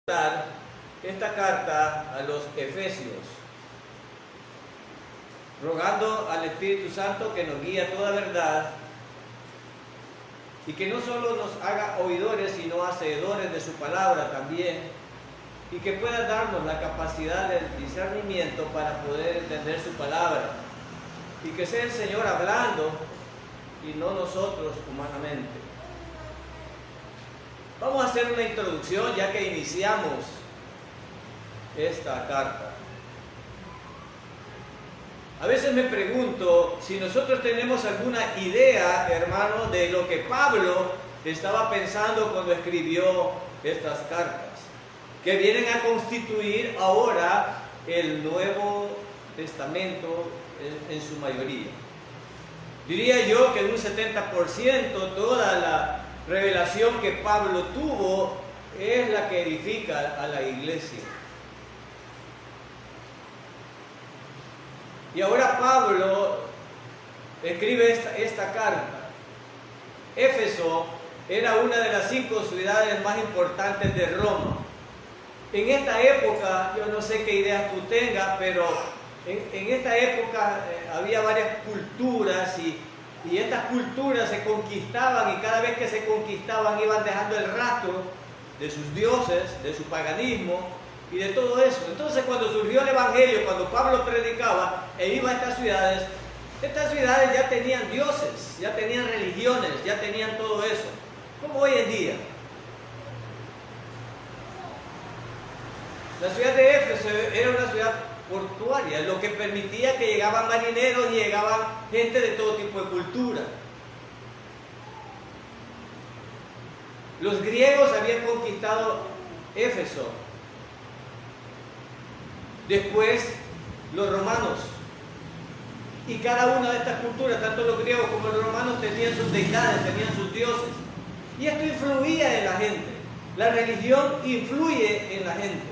esta carta a los Efesios, rogando al Espíritu Santo que nos guíe a toda verdad y que no solo nos haga oidores, sino hacedores de su palabra también, y que pueda darnos la capacidad del discernimiento para poder entender su palabra, y que sea el Señor hablando y no nosotros humanamente. Vamos a hacer una introducción ya que iniciamos esta carta. A veces me pregunto si nosotros tenemos alguna idea, hermano, de lo que Pablo estaba pensando cuando escribió estas cartas, que vienen a constituir ahora el Nuevo Testamento en su mayoría. Diría yo que en un 70% toda la revelación que Pablo tuvo es la que edifica a la iglesia. Y ahora Pablo escribe esta carta. Éfeso era una de las 5 ciudades más importantes de Roma. En esta época, yo no sé qué ideas tú tengas, pero en esta época había varias culturas y estas culturas se conquistaban, y cada vez que se conquistaban iban dejando el rastro de sus dioses, de su paganismo y de todo eso. Entonces, cuando surgió el Evangelio, cuando Pablo predicaba e iba a estas ciudades ya tenían dioses, ya tenían religiones, ya tenían todo eso, como hoy en día. La ciudad de Éfeso era una ciudad portuaria, lo que permitía que llegaban marineros y llegaban gente de todo tipo de cultura. Los griegos habían conquistado Éfeso, después los romanos, y cada una de estas culturas, tanto los griegos como los romanos, tenían sus deidades, tenían sus dioses, y esto influía en la gente. La religión influye en la gente,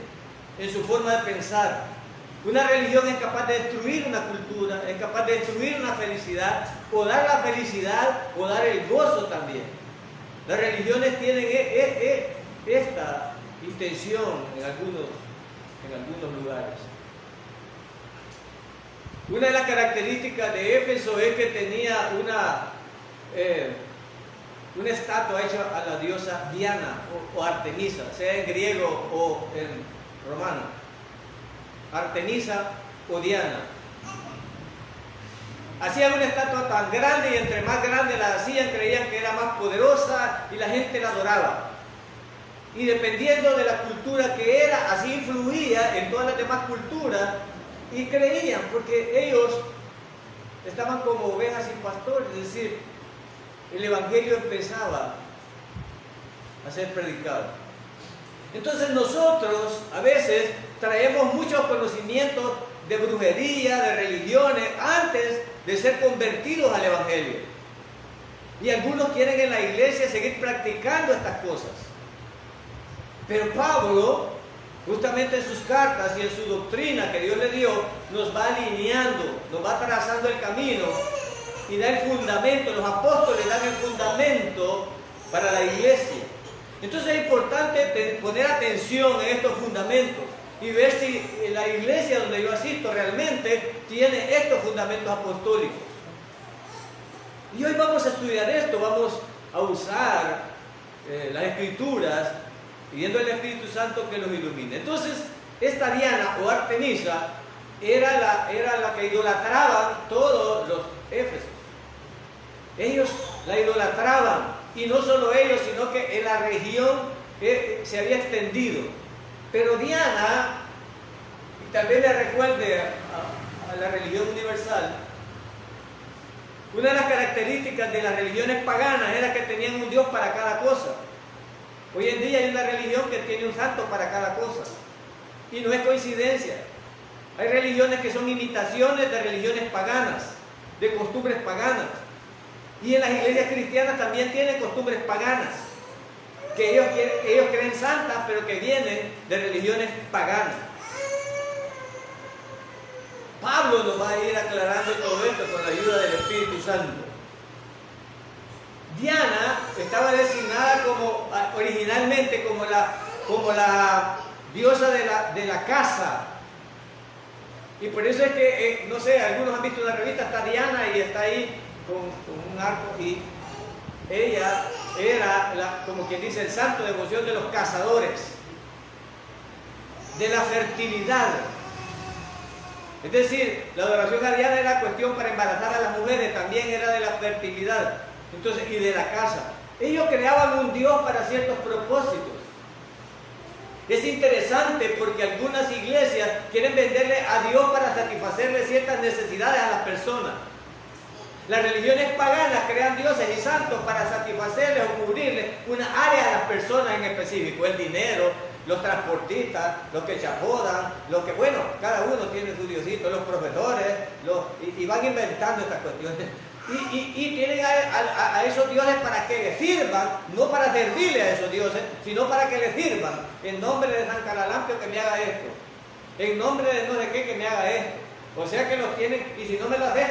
en su forma de pensar. Una religión es capaz de destruir una cultura, es capaz de destruir una felicidad, o dar la felicidad, o dar el gozo también. Las religiones tienen esta intención en algunos lugares. Una de las características de Éfeso es que tenía una estatua hecha a la diosa Diana o Artemisa, sea en griego o en romano. Artemisa o Diana. Hacían una estatua tan grande, y entre más grande la hacían, creían que era más poderosa y la gente la adoraba. Y dependiendo de la cultura que era, así influía en todas las demás culturas, y creían, porque ellos estaban como ovejas sin pastor, es decir, el evangelio empezaba a ser predicado. Entonces nosotros a veces traemos muchos conocimientos de brujería, de religiones, antes de ser convertidos al evangelio. Y algunos quieren en la iglesia seguir practicando estas cosas. Pero Pablo, justamente en sus cartas y en su doctrina que Dios le dio, nos va alineando, nos va trazando el camino y da el fundamento. Los apóstoles dan el fundamento para la iglesia. Entonces es importante poner atención en estos fundamentos y ver si la iglesia donde yo asisto realmente tiene estos fundamentos apostólicos. Y hoy vamos a estudiar esto, vamos a usar las escrituras, pidiendo al Espíritu Santo que los ilumine. Entonces, esta Diana o Artemisa era la que idolatraban todos los éfesos. Ellos la idolatraban, y no solo ellos, sino que en la región se había extendido. Pero Diana, y tal vez le recuerde a la religión universal, una de las características de las religiones paganas era que tenían un dios para cada cosa. Hoy en día hay una religión que tiene un santo para cada cosa, y no es coincidencia. Hay religiones que son imitaciones de religiones paganas, de costumbres paganas. Y en las iglesias cristianas también tienen costumbres paganas, que ellos creen santas, pero que vienen de religiones paganas. Pablo nos va a ir aclarando todo esto con la ayuda del Espíritu Santo. Diana estaba designada originalmente como la diosa de la casa. Y por eso es que, no sé, algunos han visto una revista, está Diana y está ahí con un arco, y ella era, como quien dice, el santo de devoción de los cazadores, de la fertilidad. Es decir, la adoración a Diana era cuestión para embarazar a las mujeres, también era de la fertilidad, entonces, y de la casa. Ellos creaban un Dios para ciertos propósitos. Es interesante porque algunas iglesias quieren venderle a Dios para satisfacerle ciertas necesidades a las personas. Las religiones paganas crean dioses y santos para satisfacerles o cubrirles una área a las personas en específico. El dinero, los transportistas, los que chapodan, los que, bueno, cada uno tiene su diosito, los profesores, y van inventando estas cuestiones. Y tienen a esos dioses para que les sirvan, no para servirle a esos dioses, sino para que les sirvan. En nombre de San Caralampio que me haga esto, en nombre de no sé qué que me haga esto. O sea que los tienen, y si no me lo haces,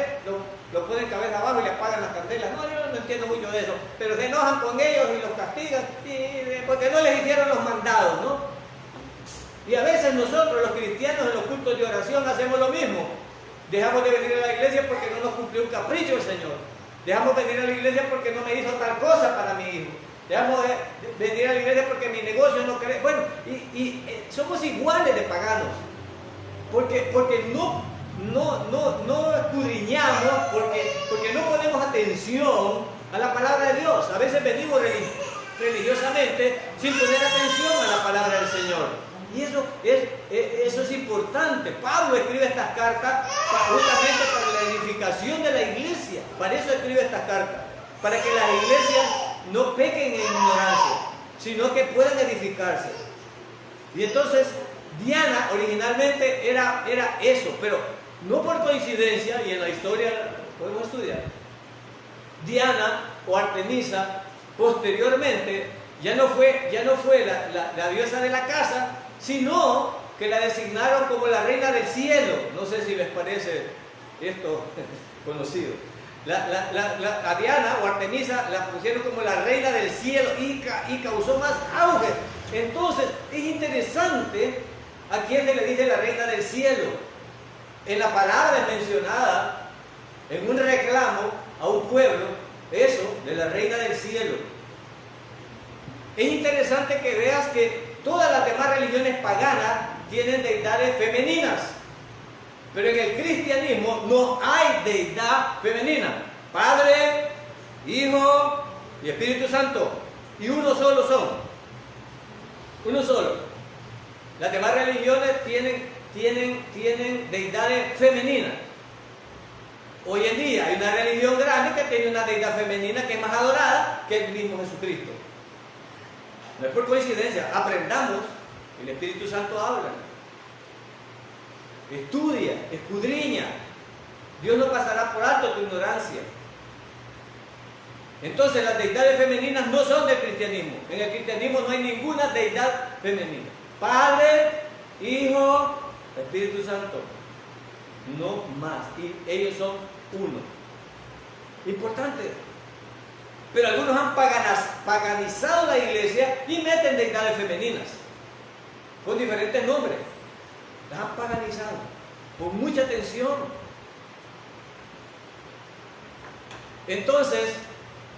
lo ponen cabeza abajo y le apagan las candelas. No, yo no entiendo mucho de eso, pero se enojan con ellos y los castigan, porque no les hicieron los mandados, ¿no? Y a veces nosotros, los cristianos, en los cultos de oración hacemos lo mismo. Dejamos de venir a la iglesia porque no nos cumplió un capricho el Señor. Dejamos de venir a la iglesia porque no me hizo tal cosa para mi hijo. Dejamos de venir a la iglesia porque mi negocio no cree. Bueno, somos iguales de paganos. Porque no escudriñamos, porque no ponemos atención a la palabra de Dios. A veces venimos religiosamente sin poner atención a la palabra del Señor. Y eso es importante. Pablo escribe estas cartas justamente para la edificación de la iglesia. Para eso escribe estas cartas. Para que las iglesias no pequen en ignorancia, sino que puedan edificarse. Y entonces, Diana originalmente era eso, pero no por coincidencia, y en la historia podemos estudiar, Diana o Artemisa posteriormente ya no fue la diosa de la casa, sino que la designaron como la reina del cielo. No sé si les parece esto conocido. A Diana o Artemisa la pusieron como la reina del cielo y causó más auge. Entonces es interesante a quién se le dice la reina del cielo. En la palabra es mencionada en un reclamo a un pueblo, eso de la reina del cielo. Es interesante que veas que todas las demás religiones paganas tienen deidades femeninas, pero en el cristianismo no hay deidad femenina. Padre, Hijo y Espíritu Santo, y uno solo son. Uno solo. Las demás religiones tienen deidades femeninas. Hoy en día hay una religión grande que tiene una deidad femenina que es más adorada que el mismo Jesucristo. No es por coincidencia. Aprendamos. El Espíritu Santo habla. Estudia, escudriña. Dios no pasará por alto tu ignorancia. Entonces las deidades femeninas no son del cristianismo. En el cristianismo no hay ninguna deidad femenina. Padre, Hijo, Espíritu Santo. No más. Y ellos son uno. Importante. Pero algunos han paganizado la iglesia y meten deidades femeninas con diferentes nombres. Las han paganizado con mucha atención. Entonces,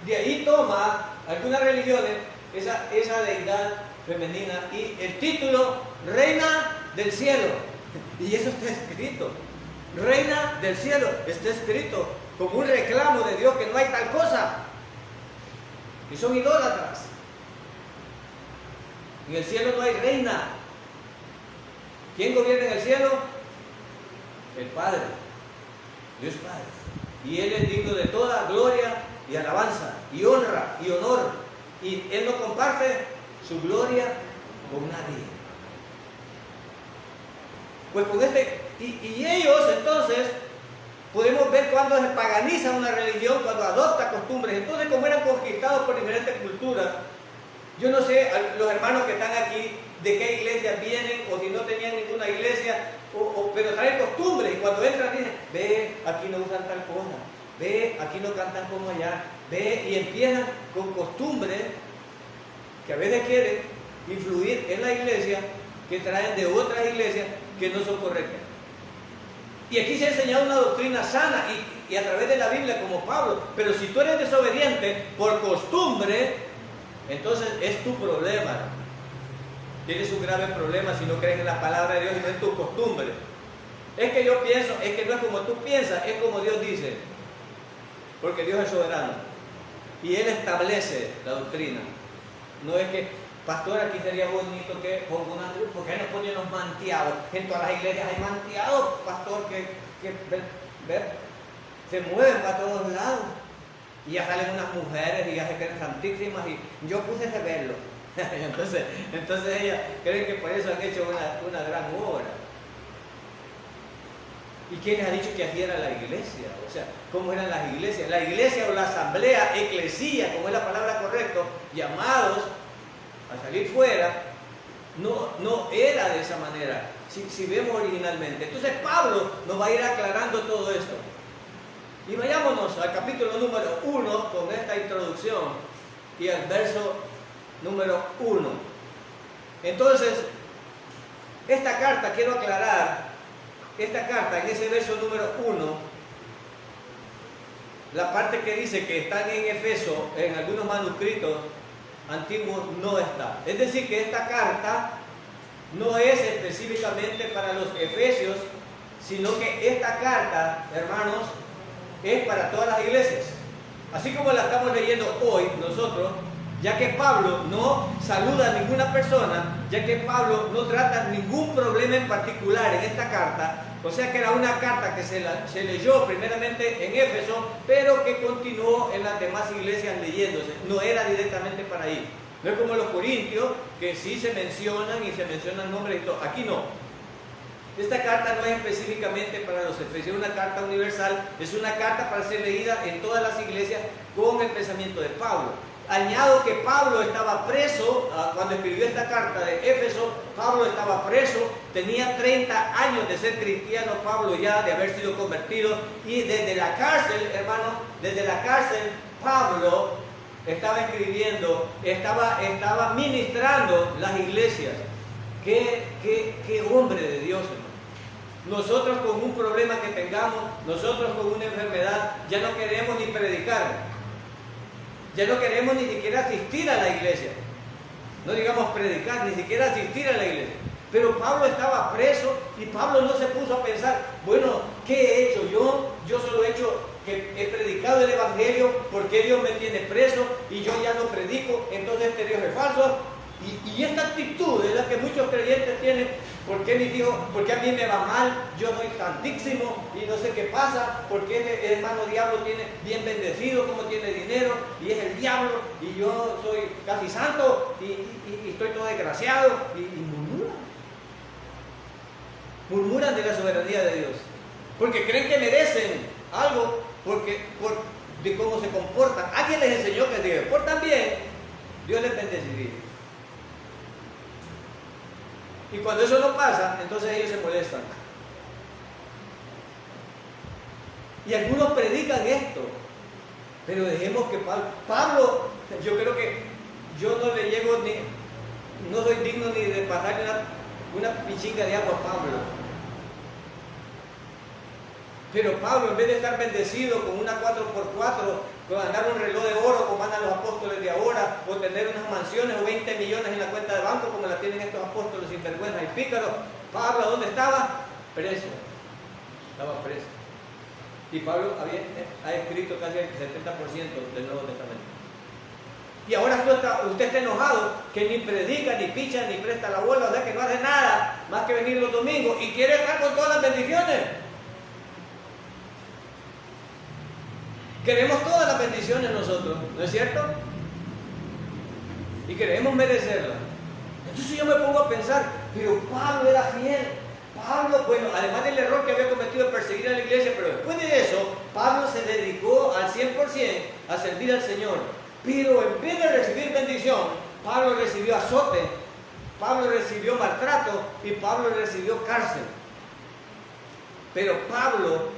de ahí toma algunas religiones esa deidad femenina y el título Reina del Cielo. Y eso está escrito. Reina del Cielo está escrito como un reclamo de Dios que no hay tal cosa. Y son idólatras. En el cielo no hay reina. ¿Quién gobierna en el cielo? El Padre. Dios Padre. Y Él es digno de toda gloria y alabanza, y honra, y honor. Y Él no comparte su gloria con nadie. Pues con y ellos entonces, podemos ver cuando se paganiza una religión, cuando adopta costumbres. Entonces, como eran conquistados por diferentes culturas, yo no sé, los hermanos que están aquí, de qué iglesia vienen, o si no tenían ninguna iglesia, pero traen costumbres, y cuando entran dicen, ve, aquí no usan tal cosa, ve, aquí no cantan como allá, ve, y empiezan con costumbres que a veces quieren influir en la iglesia, que traen de otras iglesias que no son correctas. Y aquí se ha enseñado una doctrina sana y a través de la Biblia como Pablo. Pero si tú eres desobediente por costumbre, entonces es tu problema. Tienes un grave problema si no crees en la palabra de Dios y no en tu costumbre. Es que yo pienso, es que no es como tú piensas, es como Dios dice. Porque Dios es soberano. Y Él establece la doctrina. No es que, pastor, aquí sería bonito que ponga una luz, porque Él nos pone unos manteados. En todas las iglesias hay manteados, pastor, que se mueven para todos lados. Y ya salen unas mujeres y ya se creen santísimas y yo puse ese verlo. entonces ellas creen que por eso han hecho una gran obra. ¿Y quién les ha dicho que así era la iglesia? O sea, ¿cómo eran las iglesias? La iglesia o la asamblea, eclesía, como es la palabra correcta, llamados a salir fuera, no era de esa manera, si vemos originalmente. Entonces Pablo nos va a ir aclarando todo esto. Y vayámonos al capítulo número 1 con esta introducción y al verso número 1. Entonces, esta carta, quiero aclarar, esta carta en ese verso número 1, la parte que dice que están en Efeso, en algunos manuscritos antiguos no está. Es decir, que esta carta no es específicamente para los efesios, sino que esta carta, hermanos, es para todas las iglesias. Así como la estamos leyendo hoy nosotros, ya que Pablo no saluda a ninguna persona, ya que Pablo no trata ningún problema en particular en esta carta, o sea que era una carta que se leyó primeramente en Éfeso, pero que continuó en las demás iglesias leyéndose, no era directamente para ahí. No es como los corintios, que sí se mencionan y se mencionan nombres y todo. Aquí no. Esta carta no es específicamente para los efesios, es una carta universal, es una carta para ser leída en todas las iglesias con el pensamiento de Pablo. Añado que Pablo estaba preso, cuando escribió esta carta de Éfeso, Pablo estaba preso, tenía 30 años de ser cristiano Pablo ya, de haber sido convertido, y desde la cárcel, hermano, desde la cárcel, Pablo estaba escribiendo, estaba ministrando las iglesias. Qué hombre de Dios, hermano. Nosotros con un problema que tengamos, nosotros con una enfermedad, ya no queremos ni predicar. Ya no queremos ni siquiera asistir a la iglesia. No digamos predicar, ni siquiera asistir a la iglesia. Pero Pablo estaba preso y Pablo no se puso a pensar, bueno, ¿qué he hecho yo? Yo solo he hecho que he predicado el evangelio, ¿por qué Dios me tiene preso y yo ya no predico? Entonces este Dios es falso. Y esta actitud es la que muchos creyentes tienen. ¿Por qué mis hijos? ¿Por qué a mí me va mal? Yo soy santísimo y no sé qué pasa. ¿Por qué el hermano diablo tiene bien bendecido, como tiene dinero y es el diablo? Y yo soy casi santo y estoy todo desgraciado. Y murmuran. Murmuran de la soberanía de Dios. Porque creen que merecen algo de cómo se comportan. Alguien les enseñó que si se portan bien, Dios les bendeciría. Y cuando eso no pasa, entonces ellos se molestan. Y algunos predican esto. Pero dejemos que Pablo, yo creo que yo no le llego no soy digno ni de pasarle una pichinga de agua a Pablo. Pero Pablo, en vez de estar bendecido con una 4x4, con andar un reloj de oro como andan los apóstoles de ahora, o tener unas mansiones o 20 millones en la cuenta de banco como la tienen estos apóstoles sinvergüenzas y pícaros, Pablo, ¿dónde estaba? Preso. Estaba preso. Y Pablo ha escrito casi el 70% del Nuevo Testamento. Y ahora usted está enojado, que ni predica, ni picha, ni presta la bola, o sea que no hace nada más que venir los domingos y quiere estar con todas las bendiciones. Queremos todas las bendiciones nosotros, ¿no es cierto? Y queremos merecerlas. Entonces yo me pongo a pensar, pero Pablo era fiel. Pablo, bueno, además del error que había cometido de perseguir a la iglesia, pero después de eso, Pablo se dedicó al 100% a servir al Señor. Pero en vez de recibir bendición, Pablo recibió azote, Pablo recibió maltrato y Pablo recibió cárcel. Pero Pablo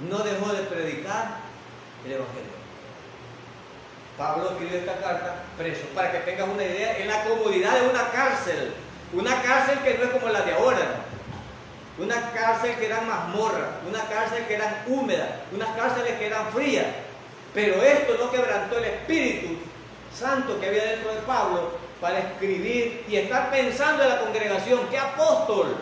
no dejó de predicar el evangelio. Pablo escribió esta carta preso, para que tengas una idea, en la comodidad de una cárcel. Una cárcel que no es como la de ahora, ¿no? Una cárcel que eran mazmorras, una cárcel que eran húmedas, unas cárceles que eran frías. Pero esto no quebrantó el Espíritu Santo que había dentro de Pablo para escribir y estar pensando en la congregación. ¿Qué apóstol?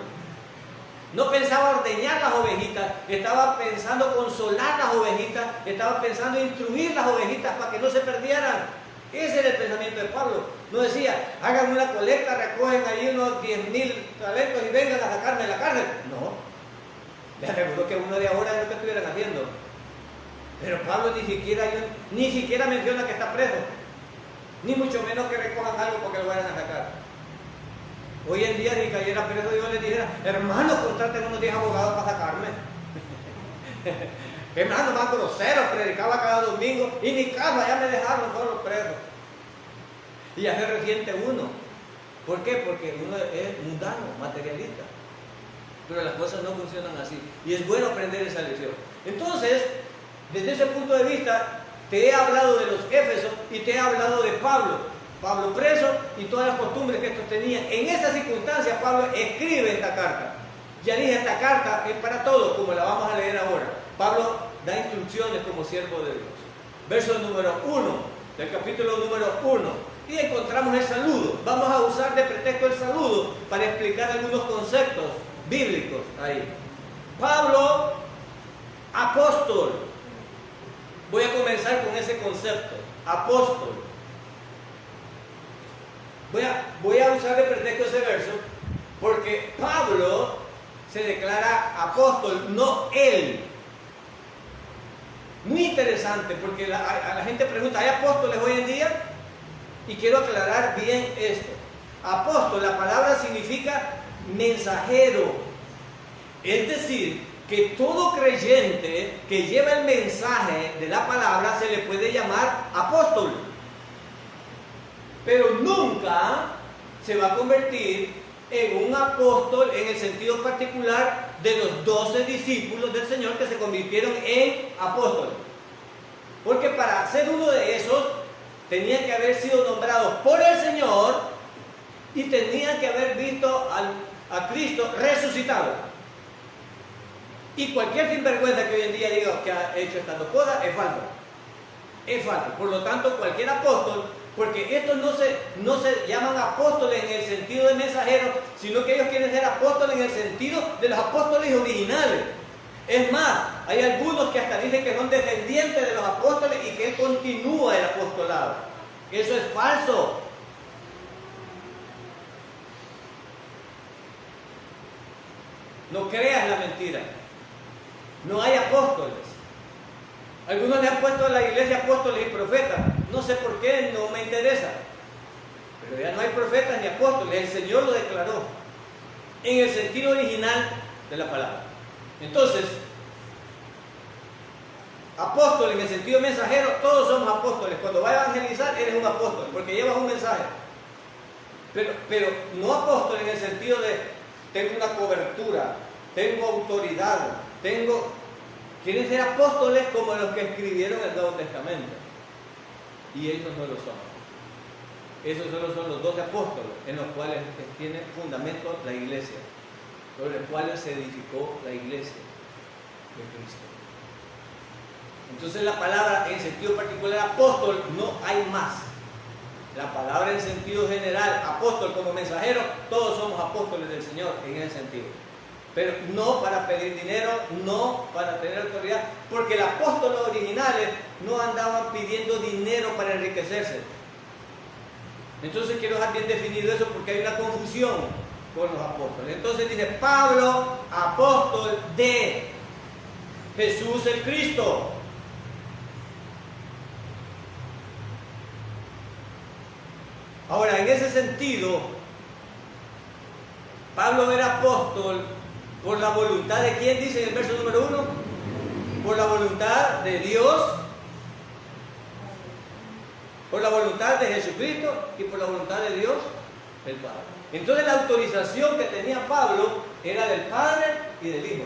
No pensaba ordeñar las ovejitas, estaba pensando consolar las ovejitas, estaba pensando instruir las ovejitas para que no se perdieran. Ese era el pensamiento de Pablo. No decía, hagan una colecta, recogen ahí unos 10.000 talentos y vengan a sacarme de la cárcel. No, les aseguro que uno de ahora es lo que estuvieran haciendo. Pero Pablo ni siquiera menciona que está preso, ni mucho menos que recojan algo porque lo vayan a sacar. Hoy en día, si cayera preso, yo les dijera, hermanos, contraten unos 10 abogados para sacarme. Hermano, más grosero, predicaba cada domingo y mi casa ya me dejaron solo preso. Y ya se resiente uno. ¿Por qué? Porque uno es mundano, materialista. Pero las cosas no funcionan así. Y es bueno aprender esa lección. Entonces, desde ese punto de vista, te he hablado de los Éfesos y te he hablado de Pablo. Pablo preso y todas las costumbres que estos tenían. En esas circunstancias, Pablo escribe esta carta. Ya dije, esta carta es para todos, como la vamos a leer ahora. Pablo da instrucciones como siervo de Dios. Verso número 1 del capítulo número 1. Y encontramos el saludo. Vamos a usar de pretexto el saludo para explicar algunos conceptos bíblicos ahí. Pablo, apóstol. Voy a comenzar con ese concepto. Apóstol. Voy a usar de pretexto ese verso porque Pablo se declara apóstol, no él. Muy interesante porque a la gente pregunta, ¿hay apóstoles hoy en día? Y quiero aclarar bien esto. Apóstol, la palabra significa mensajero. Es decir, que todo creyente que lleva el mensaje de la palabra se le puede llamar apóstol. Pero nunca se va a convertir en un apóstol en el sentido particular de los 12 discípulos del Señor que se convirtieron en apóstoles. Porque para ser uno de esos tenían que haber sido nombrados por el Señor y tenían que haber visto a Cristo resucitado. Y cualquier sinvergüenza que hoy en día diga que ha hecho estas dos cosas es falso. Es falso. Por lo tanto, cualquier apóstol, porque estos no se llaman apóstoles en el sentido de mensajeros, sino que ellos quieren ser apóstoles en el sentido de los apóstoles originales. Es más, hay algunos que hasta dicen que son descendientes de los apóstoles y que continúa el apostolado. Eso es falso. No creas la mentira. No hay apóstoles. Algunos le han puesto a la iglesia apóstoles y profetas. No sé por qué, no me interesa. Pero ya no hay profetas ni apóstoles. El Señor lo declaró en el sentido original de la palabra. Entonces, apóstol en el sentido mensajero, todos somos apóstoles. Cuando vas a evangelizar, eres un apóstol, porque llevas un mensaje. Pero no apóstol en el sentido de tengo una cobertura, tengo autoridad, quieren ser apóstoles como los que escribieron el Nuevo Testamento. Y ellos no lo son. Esos solo son los 12 apóstoles en los cuales tiene fundamento la iglesia, sobre los cuales se edificó la iglesia de Cristo. Entonces la palabra en sentido particular apóstol no hay más. La palabra en sentido general, apóstol como mensajero, todos somos apóstoles del Señor en ese sentido. Pero no para pedir dinero, no para tener autoridad, porque los apóstoles originales no andaban pidiendo dinero para enriquecerse. Entonces quiero dejar bien definido eso porque hay una confusión con los apóstoles. Entonces dice Pablo, apóstol de Jesús el Cristo. Ahora, en ese sentido, Pablo era apóstol por la voluntad de ¿quién dice en el verso número 1? Por la voluntad de Dios, por la voluntad de Jesucristo y por la voluntad de Dios, el Padre. Entonces la autorización que tenía Pablo era del Padre y del Hijo.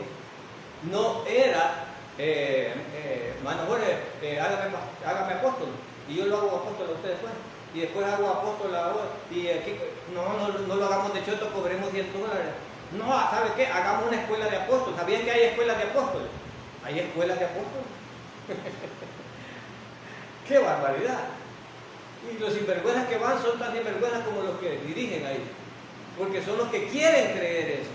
No era, hermano Jorge, hágame apóstol y yo lo hago apóstol a ustedes después. y después hago apóstol ahora, y aquí, no lo hagamos de choto, cobremos $100. No, ¿sabe qué? Hagamos una escuela de apóstoles. ¿Sabían que hay escuelas de apóstoles? ¿Hay escuelas de apóstoles? ¡Qué barbaridad! Y los sinvergüenzas que van son tan sinvergüenzas como los que dirigen ahí, porque son los que quieren creer eso.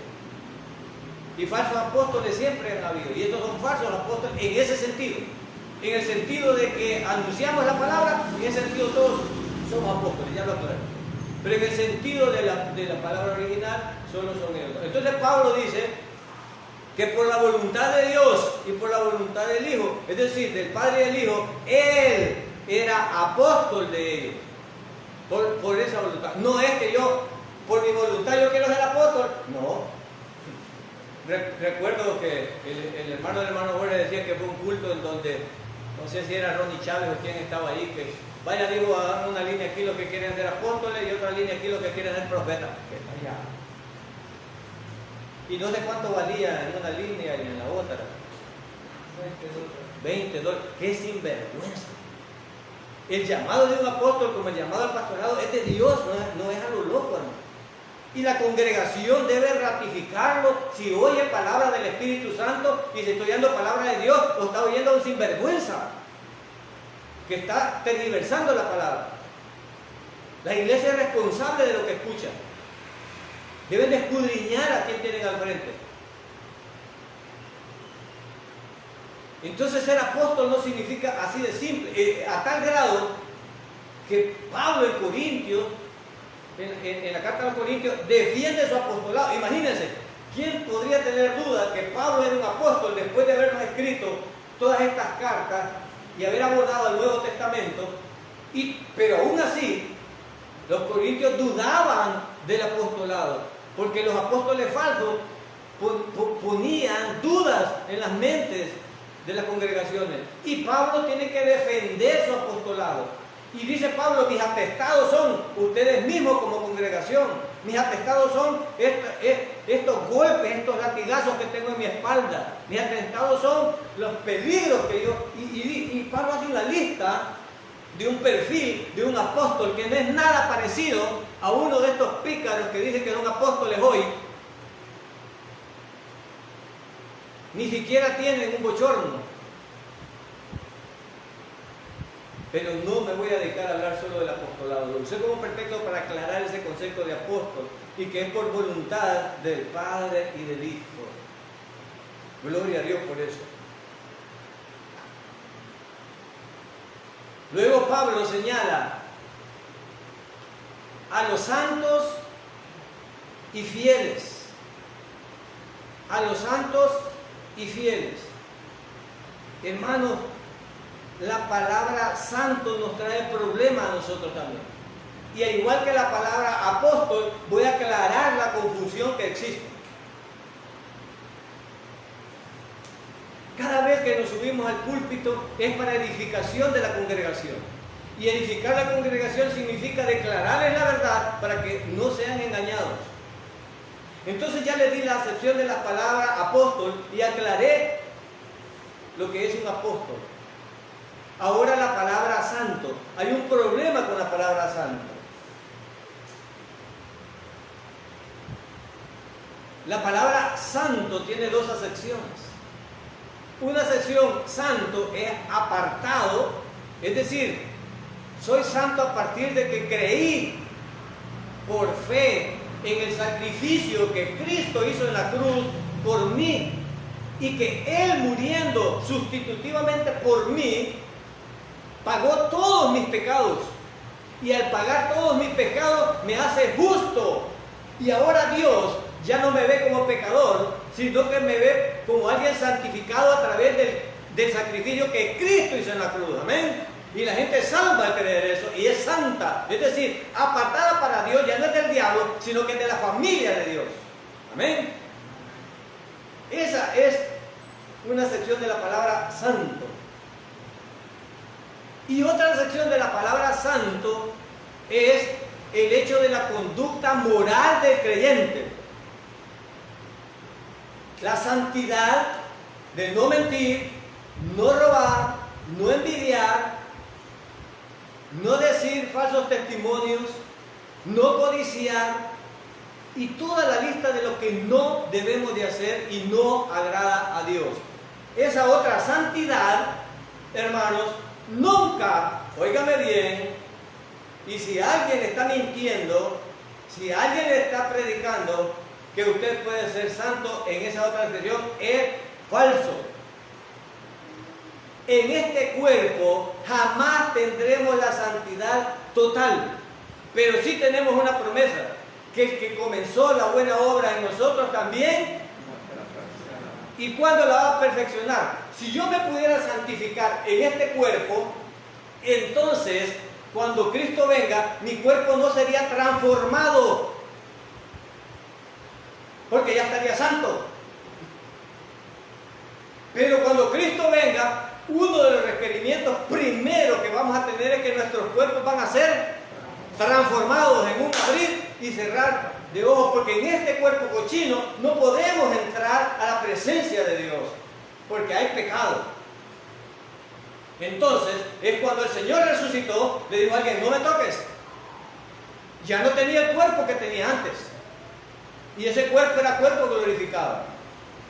Y falsos apóstoles siempre han habido, y estos son falsos apóstoles en ese sentido, en el sentido de que anunciamos la palabra, en ese sentido todos somos apóstoles, ya lo aclaré. Pero en el sentido de la palabra original, solo son ellos. Entonces Pablo dice que por la voluntad de Dios y por la voluntad del Hijo, es decir, del Padre y del Hijo, Él era apóstol de ellos, por esa voluntad. No es que yo, por mi voluntad, yo quiero ser apóstol, no. Recuerdo que el hermano del hermano Borges decía que fue un culto en donde, no sé si era Ronnie Chávez o quién estaba ahí, que vaya, digo, a dar una línea aquí los que quieren ser apóstoles y otra línea aquí los que quieren ser profetas. Y no sé cuánto valía en una línea y en la otra. $20. ¡Qué sinvergüenza! El llamado de un apóstol, como el llamado al pastorado, es de Dios, no es a lo loco, hermano. Y la congregación debe ratificarlo. Si oye palabra del Espíritu Santo y se está oyendo palabra de Dios, lo está oyendo un sinvergüenza que está tergiversando la palabra. La iglesia es responsable de lo que escucha. Deben de escudriñar a quien tienen al frente. Entonces ser apóstol no significa así de simple, a tal grado que Pablo en Corintios, en la carta a los Corintios, defiende su apostolado. Imagínense, ¿quién podría tener duda que Pablo era un apóstol después de habernos escrito todas estas cartas y haber abordado el Nuevo Testamento? Pero aún así, los corintios dudaban del apostolado, porque los apóstoles falsos ponían dudas en las mentes de las congregaciones. Y Pablo tiene que defender su apostolado. Y dice Pablo, mis atestados son ustedes mismos como congregación. Mis atestados son estos golpes, estos latigazos que tengo en mi espalda. Mis atestados son los peligros que yo... Y Pablo hace una lista de un perfil de un apóstol que no es nada parecido a uno de estos pícaros que dicen que son apóstoles hoy. Ni siquiera tienen un bochorno. Pero no me voy a dedicar a hablar solo del apostolado. Lo usé como pretexto para aclarar ese concepto de apóstol y que es por voluntad del Padre y del Hijo. Gloria a Dios por eso. Luego Pablo señala a los santos y fieles. A los santos y fieles. Hermanos, la palabra santo nos trae problemas a nosotros también. Y al igual que la palabra apóstol, voy a aclarar la confusión que existe. Cada vez que nos subimos al púlpito es para edificación de la congregación. Y edificar la congregación significa declararles la verdad para que no sean engañados. Entonces ya les di la acepción de la palabra apóstol y aclaré lo que es un apóstol. Ahora la palabra santo. Hay un problema con la palabra santo. La palabra santo tiene dos acepciones. Una acepción santo es apartado, es decir, soy santo a partir de que creí por fe en el sacrificio que Cristo hizo en la cruz por mí y que Él muriendo sustitutivamente por mí pagó todos mis pecados, y al pagar todos mis pecados me hace justo, y ahora Dios ya no me ve como pecador, sino que me ve como alguien santificado a través del sacrificio que Cristo hizo en la cruz. Amén. Y la gente es salva al creer eso, y es santa, es decir, apartada para Dios, ya no es del diablo, sino que es de la familia de Dios. Amén. Esa es una sección de la palabra santo. Y otra sección de la palabra santo es el hecho de la conducta moral del creyente. La santidad de no mentir, no robar, no envidiar, no decir falsos testimonios, no codiciar y toda la lista de lo que no debemos de hacer y no agrada a Dios. Esa otra santidad, hermanos, nunca, óigame bien, y si alguien está mintiendo, si alguien le está predicando que usted puede ser santo en esa otra expresión, es falso. En este cuerpo jamás tendremos la santidad total, pero sí tenemos una promesa, que el que comenzó la buena obra en nosotros también, ¿y cuándo la va a perfeccionar? Si yo me pudiera santificar en este cuerpo, entonces cuando Cristo venga, mi cuerpo no sería transformado, porque ya estaría santo. Pero cuando Cristo venga, uno de los requerimientos primero que vamos a tener es que nuestros cuerpos van a ser transformados en un abrir y cerrar de ojos, porque en este cuerpo cochino no podemos entrar a la presencia de Dios, porque hay pecado. Entonces, es cuando el Señor resucitó, le dijo a alguien, no me toques. Ya no tenía el cuerpo que tenía antes. Y ese cuerpo era cuerpo glorificado.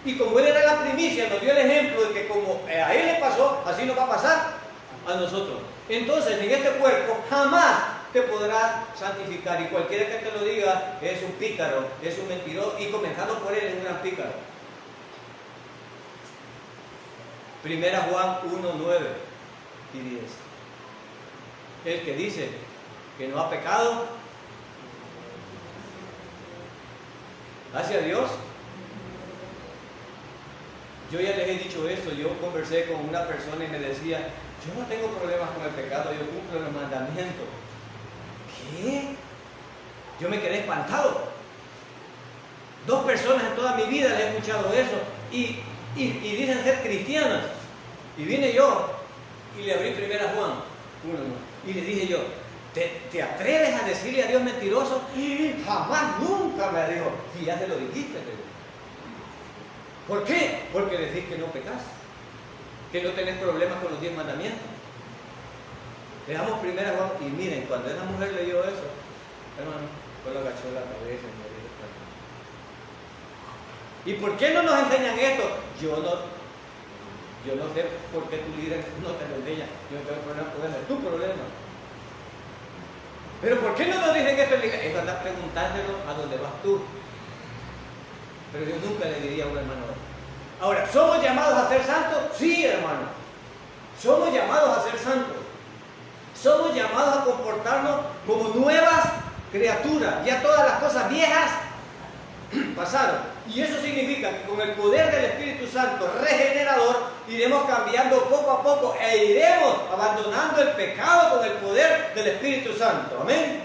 Y como Él era la primicia, nos dio el ejemplo de que como a Él le pasó, así nos va a pasar a nosotros. Entonces, en este cuerpo jamás te podrás santificar. Y cualquiera que te lo diga es un pícaro, es un mentiroso, y comenzando por él es un gran pícaro. Primera Juan 1, 9 y 10. El que dice que no ha pecado hacia Dios. Yo ya les he dicho esto, yo conversé con una persona y me decía, yo no tengo problemas con el pecado, yo cumplo los mandamientos. ¿Qué? Yo me quedé espantado. 2 personas en toda mi vida le he escuchado eso y dicen ser cristianas. Y vine yo y le abrí Primera Juan 1 y le dije yo, ¿te atreves a decirle a Dios mentiroso? Jamás, nunca, me dijo. Si ya te lo dijiste, ¿por qué? Porque decís que no pecas, que no tenés problemas con los 10 mandamientos. Le damos Primera Juan y miren, cuando esa mujer leyó eso, hermano, pues lo agachó la cabeza y me dijo, ¿y por qué no nos enseñan esto? Yo no sé por qué tu líder no te lo enseña. Yo no tengo problema con eso, es tu problema. Pero ¿por qué no nos dicen esto? Es andar preguntándolo a dónde vas tú. Pero yo nunca le diría a un hermano. Ahora, ¿somos llamados a ser santos? Sí, hermano. Somos llamados a ser santos. Somos llamados a comportarnos como nuevas criaturas. Ya todas las cosas viejas pasaron. Y eso significa que con el poder del Espíritu Santo regenerador iremos cambiando poco a poco e iremos abandonando el pecado con el poder del Espíritu Santo. Amén.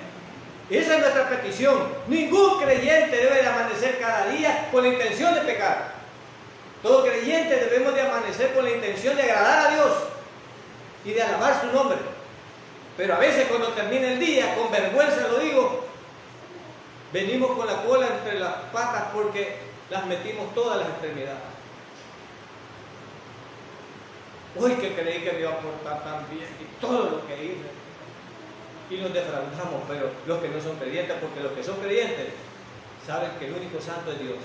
Esa es nuestra petición. Ningún creyente debe de amanecer cada día con la intención de pecar. Todo creyente debemos de amanecer con la intención de agradar a Dios y de alabar su nombre. Pero a veces cuando termina el día, con vergüenza lo digo, venimos con la cola entre las patas porque las metimos todas las extremidades. Hoy que creí que me iba a portar tan bien y todo lo que hice. Y nos defraudamos, pero los que no son creyentes, porque los que son creyentes saben que el único santo es Dios.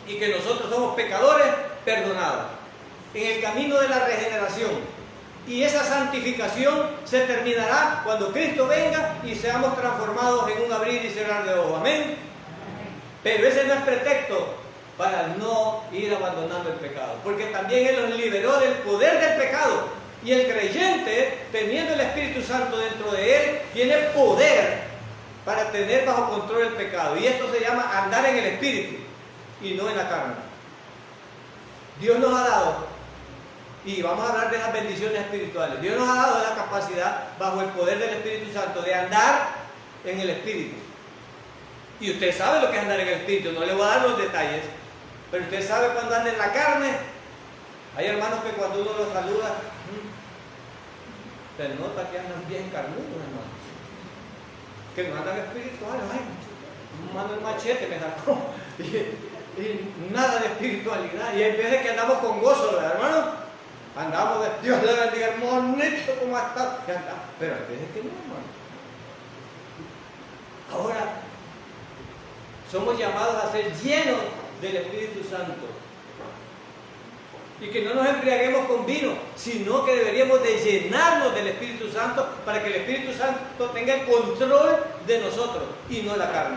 Y que nosotros somos pecadores perdonados en el camino de la regeneración. Y esa santificación se terminará cuando Cristo venga y seamos transformados en un abrir y cerrar de ojos. Amén. Pero ese no es pretexto para no ir abandonando el pecado, porque también Él nos liberó del poder del pecado. Y el creyente, teniendo el Espíritu Santo dentro de él, tiene poder para tener bajo control el pecado. Y esto se llama andar en el Espíritu y no en la carne. Dios nos ha dado, y vamos a hablar de las bendiciones espirituales, Dios nos ha dado la capacidad, bajo el poder del Espíritu Santo, de andar en el Espíritu. Y usted sabe lo que es andar en el Espíritu, no le voy a dar los detalles, pero usted sabe cuando anda en la carne. Hay hermanos que cuando uno los saluda, se nota que andan bien carnudos, hermano. Que no andan espirituales. Ay, mano el machete me sacó. Y nada de espiritualidad. Y hay veces que andamos con gozo, ¿verdad, hermano? Andamos de Dios le bendiga, hermanito, ¿cómo ha estado? Pero hay veces que no, hermano. Ahora, somos llamados a ser llenos del Espíritu Santo. Y que no nos embriaguemos con vino, sino que deberíamos de llenarnos del Espíritu Santo para que el Espíritu Santo tenga el control de nosotros y no la carne.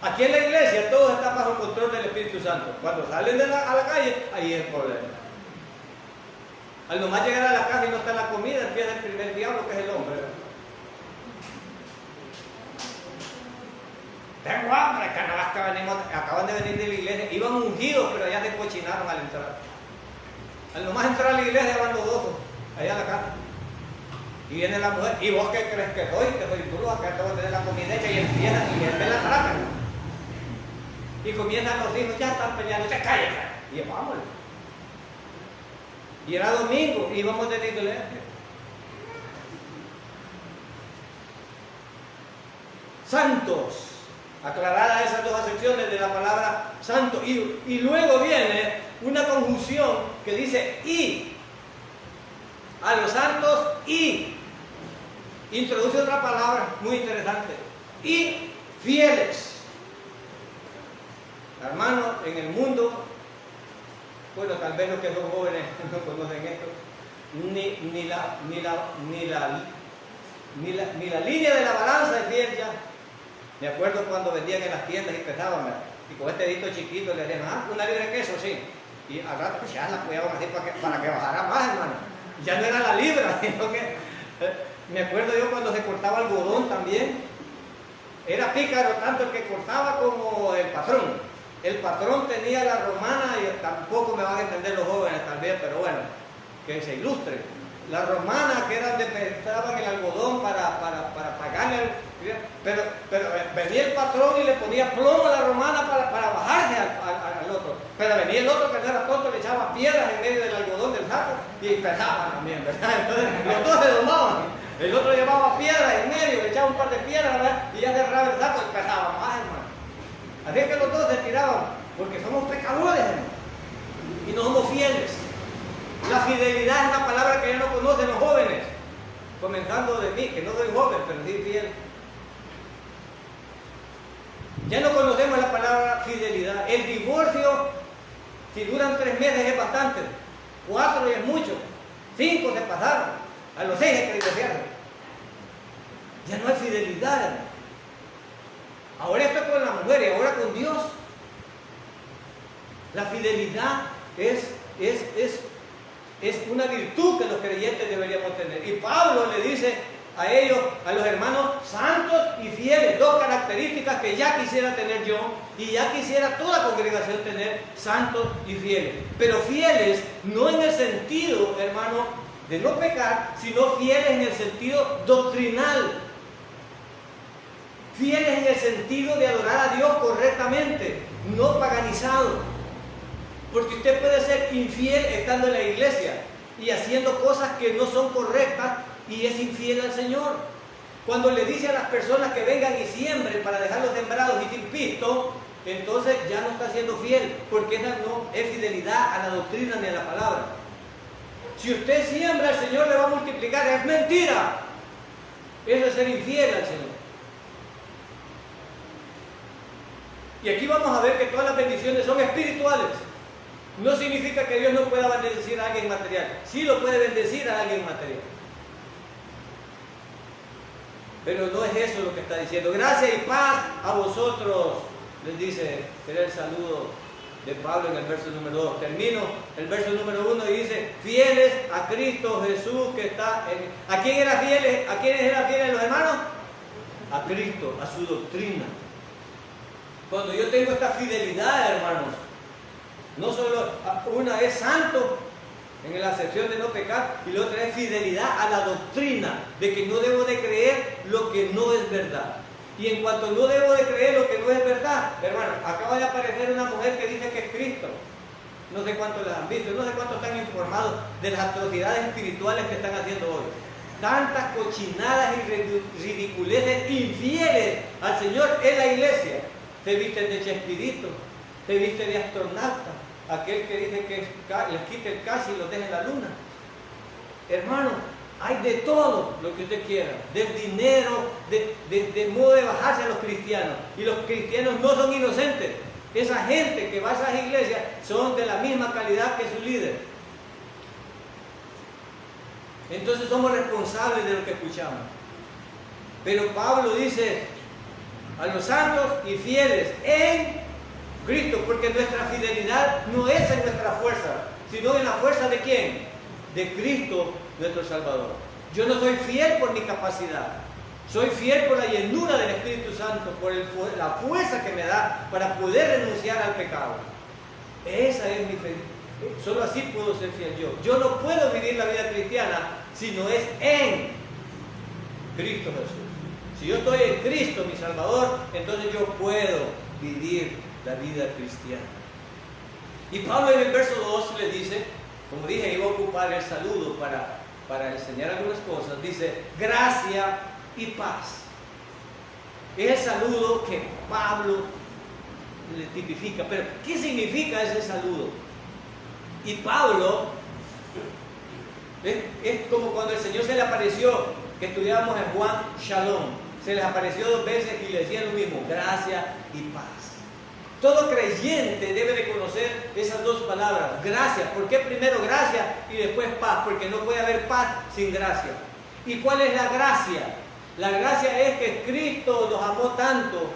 Aquí en la iglesia todos están bajo control del Espíritu Santo. Cuando salen a la calle, ahí es el problema. Al nomás llegar a la casa y no está la comida, empieza el primer diablo, que es el hombre. Tengo hambre, carnavas que acaban de venir de la iglesia, iban ungidos, pero allá se cochinaron al entrar. Al nomás entrar a la iglesia van los dos, allá a la casa. Y viene la mujer, ¿y vos qué crees que soy? Que soy bruja, que tengo que tener la comida hecha, y empiezan y les ven la traca. Y comienzan los hijos, ya están peleando, se callan. Y vámonos. Y era domingo, y íbamos de la iglesia. Santos. Aclaradas esas dos acepciones de la palabra santo. Y luego viene una conjunción que dice y. A los santos y. Introduce otra palabra muy interesante. Y fieles. Hermanos, en el mundo, bueno, tal vez los que son jóvenes no conocen esto, ni la línea de la balanza es fiel ya. Me acuerdo cuando vendían en las tiendas y pesaban, ¿verdad? Y con este dedito chiquito le decían, una libra de queso, sí. Y al rato pues ya la apoyaban así para que bajara más, hermano. Ya no era la libra, sino que me acuerdo yo cuando se cortaba algodón también. Era pícaro tanto el que cortaba como el patrón. El patrón tenía la romana, y tampoco me van a entender los jóvenes tal vez, pero bueno, que se ilustre. La romana, que era donde pesaban el algodón para pagarle, pero venía el patrón y le ponía plomo a la romana para bajarse al otro. Pero venía el otro que no era tonto, le echaba piedras en medio del algodón del saco y pesaba también, ¿verdad? Entonces los dos se domaban. El otro llevaba piedras en medio, le echaba un par de piedras, ¿verdad? Y ya cerraba el saco y pesaba más, hermano. Así es que los dos se tiraban, porque somos pecadores, hermano, y no somos fieles. La fidelidad es una palabra que ya no conocen los jóvenes, comenzando de mí, que no soy joven, pero sí fiel. Ya no conocemos la palabra fidelidad. El divorcio, si duran 3 meses es bastante, 4 es mucho, 5 se pasaron, a los 6 hay que divorciarse. Ya no hay fidelidad, hermano. Ahora esto es con la mujer y ahora con Dios. La fidelidad es una virtud que los creyentes deberíamos tener. Y Pablo le dice a ellos, a los hermanos santos y fieles, 2 características que ya quisiera tener yo y ya quisiera toda congregación tener, santos y fieles. Pero fieles no en el sentido, hermano, de no pecar, sino fieles en el sentido doctrinal. Fieles en el sentido de adorar a Dios correctamente, no paganizado. Porque usted puede ser infiel estando en la iglesia y haciendo cosas que no son correctas y es infiel al Señor. Cuando le dice a las personas que vengan y siembren para dejarlos sembrados y sin pisto, entonces ya no está siendo fiel, porque esa no es fidelidad a la doctrina ni a la palabra. Si usted siembra, el Señor le va a multiplicar. Es mentira. Eso es ser infiel al Señor. Y aquí vamos a ver que todas las bendiciones son espirituales. No significa que Dios no pueda bendecir a alguien material. Sí lo puede bendecir a alguien material. Pero no es eso lo que está diciendo. Gracia y paz a vosotros, les dice, era el saludo de Pablo en el verso número 2. Termino el verso número 1 y dice, fieles a Cristo Jesús que está en... ¿A quién era fieles? ¿A quiénes eran fieles los hermanos? A Cristo, a su doctrina. Cuando yo tengo esta fidelidad, hermanos, no solo una es santo en la acepción de no pecar y la otra es fidelidad a la doctrina de que no debo de creer lo que no es verdad. Y en cuanto no debo de creer lo que no es verdad, hermano, acaba de aparecer una mujer que dice que es Cristo. No sé cuántos la han visto, no sé cuántos están informados de las atrocidades espirituales que están haciendo hoy. Tantas cochinadas y ridiculeces infieles al Señor en la iglesia. Se visten de Chespirito, se visten de astronauta, aquel que dice que les quite el casi y los deje en la luna. Hermano, hay de todo lo que usted quiera, del dinero, de modo de bajarse a los cristianos. Y los cristianos no son inocentes. Esa gente que va a esas iglesias son de la misma calidad que su líder. Entonces somos responsables de lo que escuchamos. Pero Pablo dice a los santos y fieles en Cristo, porque nuestra fidelidad no es en nuestra fuerza, sino en la fuerza ¿de quién? De Cristo nuestro Salvador. Yo no soy fiel por mi capacidad, soy fiel por la llenura del Espíritu Santo, por la fuerza que me da para poder renunciar al pecado. Esa es mi fe. Solo así puedo ser fiel yo. Yo no puedo vivir la vida cristiana si no es en Cristo Jesús. Si yo estoy en Cristo, mi Salvador, entonces yo puedo vivir la vida cristiana. Y Pablo en el verso 2 le dice, como dije, iba a ocupar el saludo para enseñar algunas cosas, dice, gracia y paz. Es el saludo que Pablo le tipifica. Pero, ¿qué significa ese saludo? Y Pablo, es como cuando el Señor se le apareció, que estudiábamos en Juan Shalom. Se les apareció 2 veces y le decían lo mismo, gracia y paz. Todo creyente debe de conocer esas 2 palabras, gracia. ¿Por qué primero gracia y después paz? Porque no puede haber paz sin gracia. ¿Y cuál es la gracia? La gracia es que Cristo nos amó tanto,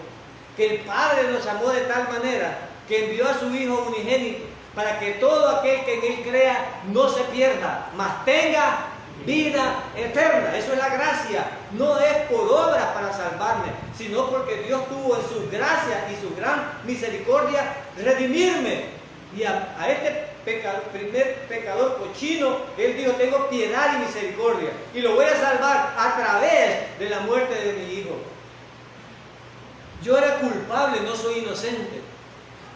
que el Padre nos amó de tal manera, que envió a su Hijo unigénito, para que todo aquel que en Él crea no se pierda, mas tenga vida eterna. Eso es la gracia. No es por obras para salvarme, sino porque Dios tuvo en su gracia y su gran misericordia redimirme. Y a este primer pecador cochino, Él dijo, tengo piedad y misericordia, y lo voy a salvar a través de la muerte de mi Hijo. Yo era culpable, no soy inocente.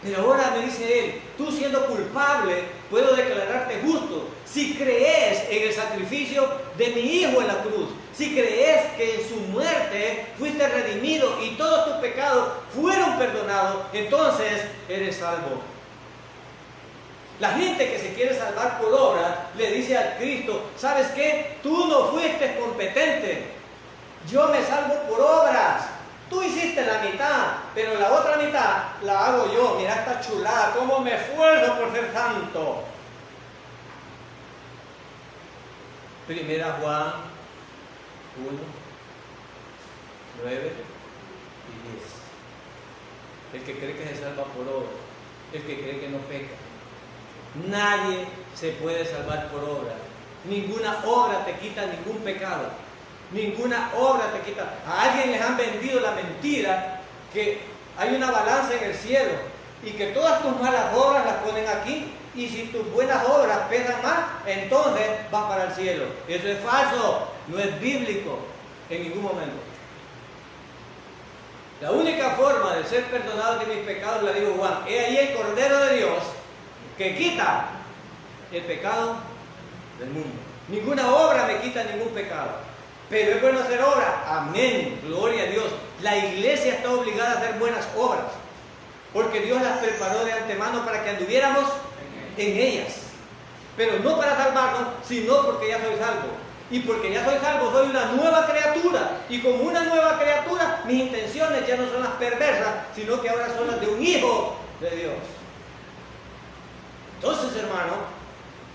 Pero ahora me dice Él, tú siendo culpable, puedo declararte justo. Si crees en el sacrificio de mi Hijo en la cruz, si crees que en su muerte fuiste redimido y todos tus pecados fueron perdonados, entonces eres salvo. La gente que se quiere salvar por obra le dice a Cristo, ¿sabes qué? Tú no fuiste competente. Yo me salvo por obras. Tú hiciste la mitad, pero la otra mitad la hago yo. Mira esta chulada, cómo me esfuerzo por ser santo. Primera Juan 1, 9 y 10. El que cree que se salva por obra, el que cree que no peca. Nadie se puede salvar por obra. Ninguna obra te quita ningún pecado. Ninguna obra te quita. A alguien les han vendido la mentira que hay una balanza en el cielo y que todas tus malas obras las ponen aquí, y si tus buenas obras pesan más, entonces vas para el cielo. Eso es falso, no es bíblico en ningún momento. La única forma de ser perdonado de mis pecados, la dijo Juan, es ahí el Cordero de Dios que quita el pecado del mundo. Ninguna obra me quita ningún pecado. Pero es bueno hacer obra, amén, gloria a Dios. La iglesia está obligada a hacer buenas obras, porque Dios las preparó de antemano para que anduviéramos en ellas. Pero no para salvarnos, sino porque ya soy salvo. Y porque ya soy salvo, soy una nueva criatura. Y como una nueva criatura, mis intenciones ya no son las perversas, sino que ahora son las de un hijo de Dios. Entonces, hermano,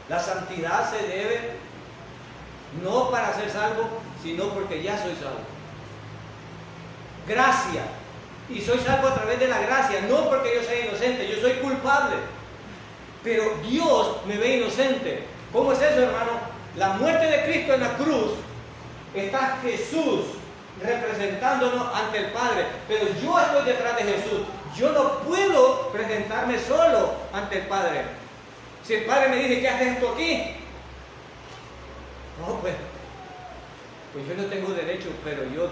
la santidad se debe no para ser salvo, sino porque ya soy salvo. Gracia. Y soy salvo a través de la gracia, no porque yo sea inocente, yo soy culpable. Pero Dios me ve inocente. ¿Cómo es eso, hermano? La muerte de Cristo en la cruz, está Jesús representándonos ante el Padre. Pero yo estoy detrás de Jesús. Yo no puedo presentarme solo ante el Padre. Si el Padre me dice, ¿qué haces esto aquí? No, pues yo no tengo derecho, pero yo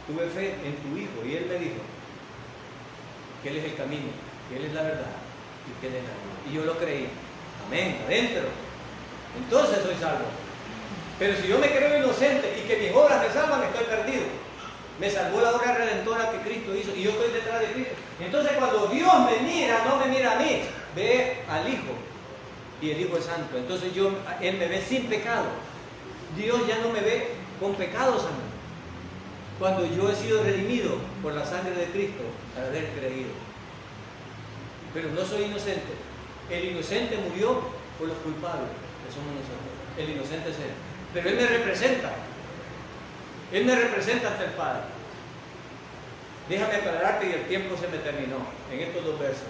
tuve fe en tu Hijo y Él me dijo que Él es el camino, que Él es la verdad y que Él es la vida. Y yo lo creí. Amén, adentro. Entonces soy salvo. Pero si yo me creo inocente y que mis obras me salvan, estoy perdido. Me salvó la obra redentora que Cristo hizo y yo estoy detrás de Cristo. Entonces cuando Dios me mira, no me mira a mí, ve al Hijo. Y el Hijo es santo. Entonces Él me ve sin pecado. Dios ya no me ve con pecados a mí. Cuando yo he sido redimido por la sangre de Cristo al haber creído. Pero no soy inocente. El inocente murió por los culpables, que somos nosotros. El inocente es Él. Pero Él me representa. Él me representa ante el Padre. Déjame aclararte y el tiempo se me terminó en estos dos versos.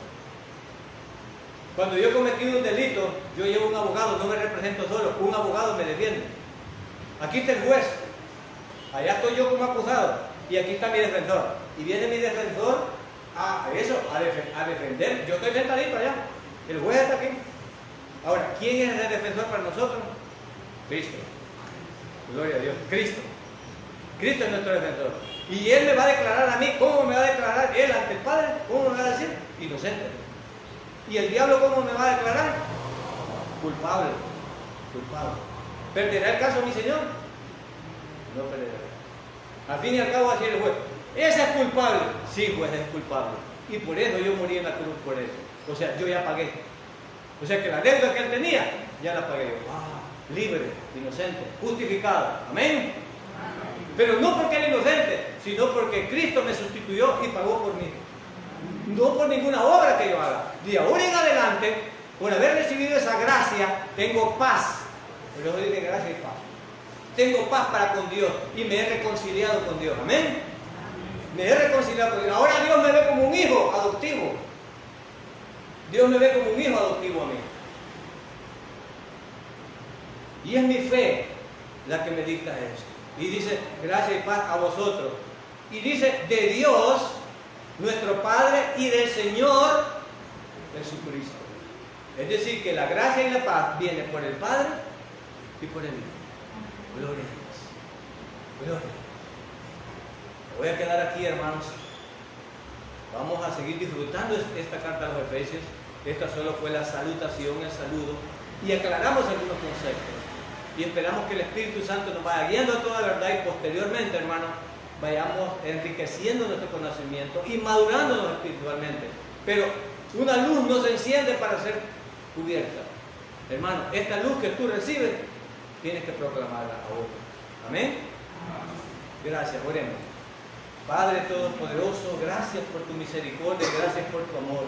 Cuando yo he cometido un delito, yo llevo un abogado, no me represento solo, un abogado me defiende. Aquí está el juez, allá estoy yo como acusado y aquí está mi defensor. Y viene mi defensor a defender. Yo estoy sentadito allá, el juez está aquí. Ahora, ¿quién es el defensor para nosotros? Cristo. Gloria a Dios, Cristo. Cristo es nuestro defensor. Y Él me va a declarar a mí. ¿Cómo me va a declarar Él ante el Padre? ¿Cómo me va a decir? Inocente. ¿Y el diablo cómo me va a declarar? Culpable. Culpable. ¿Perderá el caso mi Señor? No perderá. Al fin y al cabo, así el juez. ¿Ese es culpable? Sí, juez, es culpable. Y por eso yo morí en la cruz, por eso. O sea, yo ya pagué. O sea, que la deuda que Él tenía, ya la pagué yo. Libre, inocente, justificado. Amén. Pero no porque era inocente, sino porque Cristo me sustituyó y pagó por mí. No por ninguna obra que yo haga. De ahora en adelante, por haber recibido esa gracia, tengo paz. Por eso dice gracia y paz. Tengo paz para con Dios y me he reconciliado con Dios. Amén. Me he reconciliado con Dios. Ahora Dios me ve como un hijo adoptivo. Dios me ve como un hijo adoptivo a mí. Y es mi fe la que me dicta eso. Y dice, gracia y paz a vosotros. Y dice, de Dios, nuestro Padre, y del Señor Jesucristo. Es decir, que la gracia y la paz viene por el Padre y por el Hijo. Gloria a Dios. Gloria a Dios. Me voy a quedar aquí, hermanos. Vamos a seguir disfrutando esta carta a los Efesios. Esta solo fue la salutación, el saludo. Y aclaramos algunos conceptos. Y esperamos que el Espíritu Santo nos vaya guiando a toda verdad y posteriormente, hermanos, vayamos enriqueciendo nuestro conocimiento y madurándonos espiritualmente. Pero una luz no se enciende para ser cubierta. Hermano, esta luz que tú recibes, tienes que proclamarla a otros. Amén. Gracias, oremos. Padre Todopoderoso, gracias por tu misericordia, gracias por tu amor.